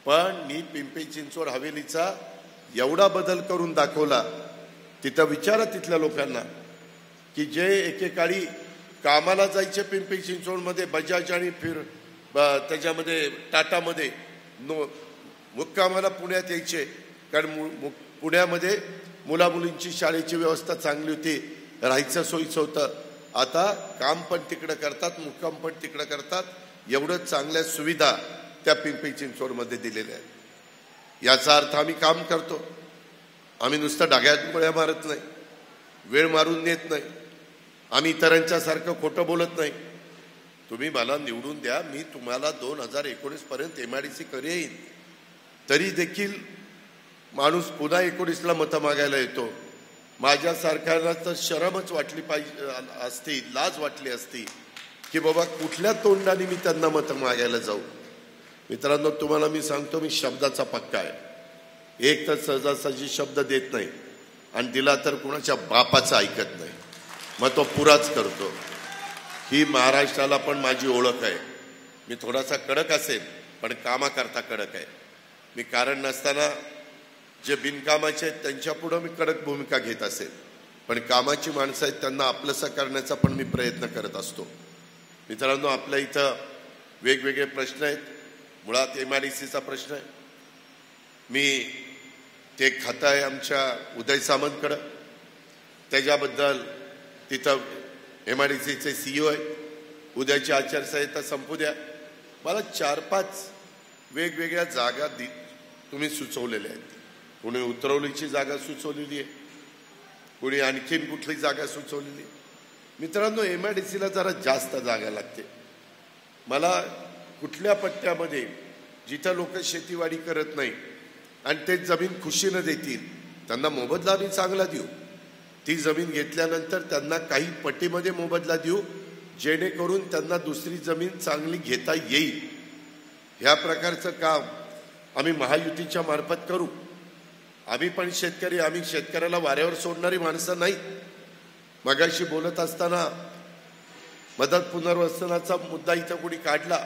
पण मी पिंपरी चिंचवड हवेलीचा एवढा बदल करून दाखवला. तिथं विचारा तिथल्या लोकांना की जे एकेकाळी कामाला जायचे पिंपरी चिंचवडमध्ये बजाज आणि त्याच्यामध्ये टाटामध्ये मुक्कामाला पुण्यात यायचे, कारण पुण्यामध्ये मुलामुलींची शाळेची व्यवस्था चांगली होती, राहायचं सोयीचं होतं. आता काम पण तिकडं करतात, मुक्काम पण तिकडं करतात. एवढं चांगल्या सुविधा त्या पिंपरी चिंचवडमध्ये दिलेल्या आहेत. याचा अर्थ आम्ही काम करतो. आम्ही नुसतं डाग्यात गोळ्या मारत नाही, वेळ मारून नेत नाही, आम्ही इतरांच्या सारखं खोटं बोलत नाही. तुम्ही मला निवडून द्या, मी तुम्हाला 2019 पर्यंत MIDC करेन. तरी देखील माणूस पुन्हा 19ला मतं मागायला येतो. माझ्यासारख्याला तर शरमच वाटली पाहिजे असती, लाज वाटली असती की बाबा कुठल्या तोंडाने मी त्यांना मतं मागायला जाऊ. मित्रांनो, तुम्हाला मी सांगतो, मी शब्दाचा पक्का आहे. एक तर सहजासहजी शब्द देत नाही, आणि दिला तर कुणाच्या बापाचं ऐकत नाही, मग तो पुराच करतो. ही महाराष्ट्राला पण माझी ओळख आहे. मी थोडासा कडक असेल, पण कामाकरता कडक आहे. मी कारण नसताना जे बिनकामाचे आहेत त्यांच्या पुढं मी कडक भूमिका घेत असेल, पण कामाची माणसं आहेत त्यांना आपलंसं करण्याचा पण मी प्रयत्न करत असतो. मित्रांनो, आपल्या इथं वेगवेगळे प्रश्न आहेत. मुळात MIDCचा प्रश्न आहे. मी ते खातं आहे आमच्या उदय सामंतकडं, त्याच्याबद्दल तिथं MIDCचे CEO आहेत. उद्याची आचारसंहिता संपू द्या, मला 4-5 वेगवेगळ्या जागा तुम्ही सुचवलेल्या आहेत. कोणी उतरवलीची जागा सुचवलेली आहे, कोणी आणखीन कुठली जागा सुचवलेली आहे. मित्रांनो, MIDCला जरा जास्त जागा लागते. मला कुठल्या पट्ट्यामध्ये जिथं लोक शेतीवाडी करत नाही आणि ते जमीन खुशीनं देतील त्यांना मोबदला आम्ही चांगला देऊ. ती जमीन घेतल्यानंतर त्यांना काही पट्टीमध्ये मोबदला देऊ, जेणेकरून त्यांना दुसरी जमीन चांगली घेता येईल. ह्या प्रकारचं काम आम्ही महायुतीच्या मार्फत करू. आम्ही पण शेतकरी, आम्ही शेतकऱ्याला वाऱ्यावर सोडणारी माणसं नाही. मगाशी बोलत असताना मदत पुनर्वसनाचा मुद्दा इथं कोणी काढला.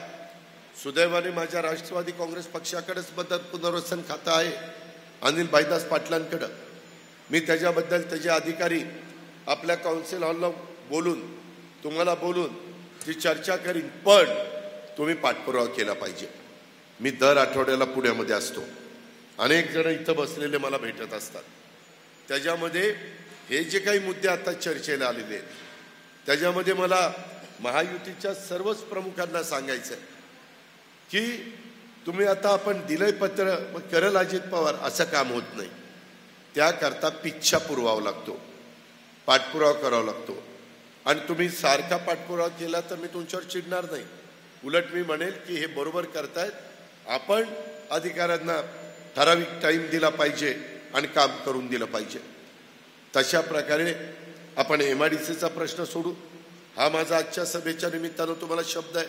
सुदैवाने माझ्या राष्ट्रवादी काँग्रेस पक्षाकडेच मदत पुनर्वसन खातं आहे, अनिल भाईदास पाटलांकडं. मी त्याच्याबद्दल त्याचे अधिकारी आपल्या काउन्सिल हॉलला बोलून तुम्हाला बोलून ती चर्चा करीन, पण तुम्ही पाठपुरावा केला पाहिजे. मी दर आठवड्याला पुण्यामध्ये असतो. अनेक जण इथं बसलेले मला भेटत असतात. त्याच्यामध्ये हे जे काही मुद्दे आता चर्चेला आलेले आहेत, त्याच्यामध्ये मला महायुतीच्या सर्वच प्रमुखांना सांगायचं आहे की तुम्ही आता आपण दिलंय पत्र, मग करल अजित पवार, असं काम होत नाही. त्याकरता पिच्छा पुरवावा लागतो, पाठपुरावा करावा लागतो. आणि तुम्ही सारखा पाठपुरावा केला तर मी तुमच्यावर चिडणार नाही. उलट मी म्हणेल की हे बरोबर करतायत, आपण अधिकाऱ्यांना ठराविक टाईम दिला पाहिजे आणि काम करून दिलं पाहिजे. तशा प्रकारे आपण MIDCचा प्रश्न सोडू. हा माझा आजच्या सभेच्या निमित्तानं तुम्हाला शब्द आहे.